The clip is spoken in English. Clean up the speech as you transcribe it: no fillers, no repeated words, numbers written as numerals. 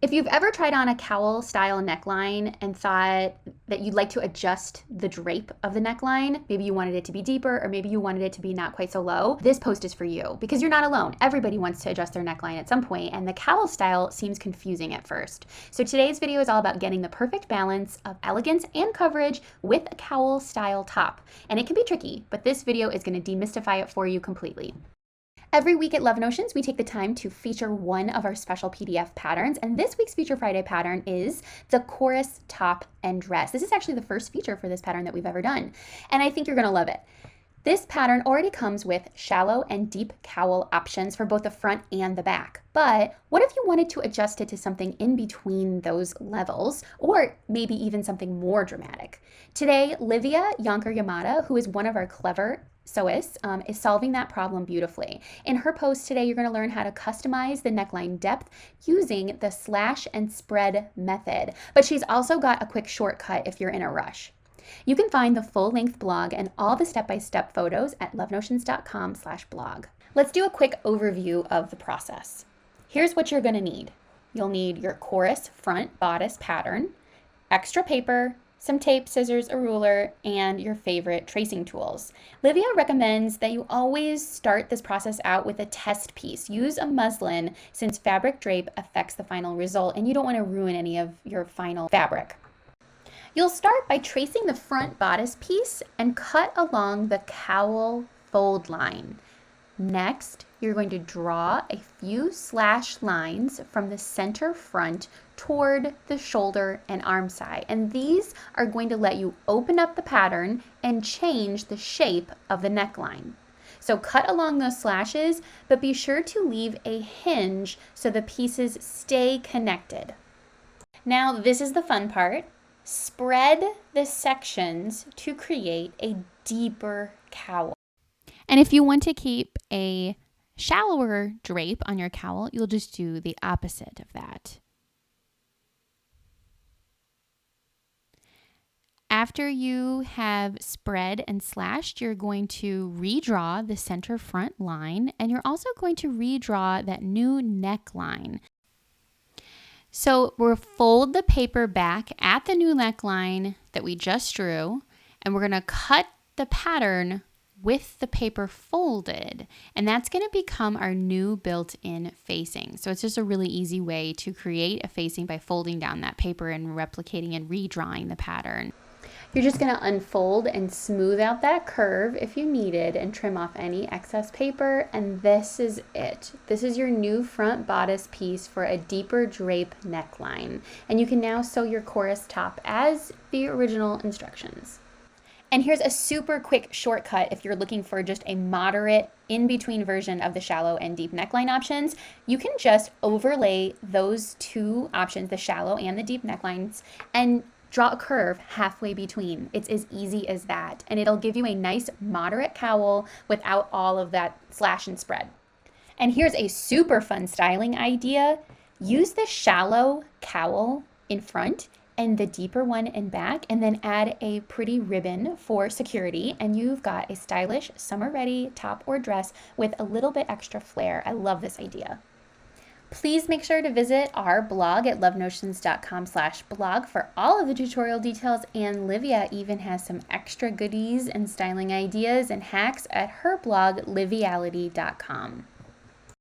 If you've ever tried on a cowl style neckline and thought that you'd like to adjust the drape of the neckline, maybe you wanted it to be deeper or maybe you wanted it to be not quite so low, this post is for you because you're not alone. Everybody wants to adjust their neckline at some point, and the cowl style seems confusing at first. So today's video is all about getting the perfect balance of elegance and coverage with a cowl style top. And it can be tricky, but this video is going to demystify it for you completely. Every week at Love Notions, we take the time to feature one of our special PDF patterns, and this week's Feature Friday pattern is the chorus top and dress. This is actually the first feature for this pattern that we've ever done, and I think you're going to love it. This pattern already comes with shallow and deep cowl options for both the front and the back. But what if you wanted to adjust it to something in between those levels, or maybe even something more dramatic? Today, Livia Yamada, who is one of our clever sewists, is solving that problem beautifully. In her post today, you're going to learn how to customize the neckline depth using the slash and spread method. But she's also got a quick shortcut if you're in a rush. You can find the full-length blog and all the step-by-step photos at lovenotions.com/blog. Let's do a quick overview of the process. Here's what you're going to need. You'll need your chorus front bodice pattern, extra paper, some tape, scissors, a ruler, and your favorite tracing tools. Livia recommends that you always start this process out with a test piece. Use a muslin since fabric drape affects the final result and you don't want to ruin any of your final fabric. You'll start by tracing the front bodice piece and cut along the cowl fold line. Next, you're going to draw a few slash lines from the center front toward the shoulder and arm side. And these are going to let you open up the pattern and change the shape of the neckline. So cut along those slashes, but be sure to leave a hinge so the pieces stay connected. Now, this is the fun part. Spread the sections to create a deeper cowl. And if you want to keep a shallower drape on your cowl, you'll just do the opposite of that. After you have spread and slashed, you're going to redraw the center front line, and you're also going to redraw that new neckline. So we'll fold the paper back at the new neckline that we just drew, and we're going to cut the pattern with the paper folded, and that's going to become our new built-in facing. So it's just a really easy way to create a facing by folding down that paper and replicating and redrawing the pattern. You're just going to unfold and smooth out that curve if you needed and trim off any excess paper, and this is it. This is your new front bodice piece for a deeper drape neckline, and you can now sew your chorus top as the original instructions. And here's a super quick shortcut if you're looking for just a moderate in-between version of the shallow and deep neckline options. You can just overlay those two options, the shallow and the deep necklines, and draw a curve halfway between. It's as easy as that, and it'll give you a nice moderate cowl without all of that slash and spread. And here's a super fun styling idea. Use the shallow cowl in front and the deeper one in back, and then add a pretty ribbon for security, and you've got a stylish summer-ready top or dress with a little bit extra flair. I love this idea. Please make sure to visit our blog at lovenotions.com/blog for all of the tutorial details, and Livia even has some extra goodies and styling ideas and hacks at her blog, liviality.com.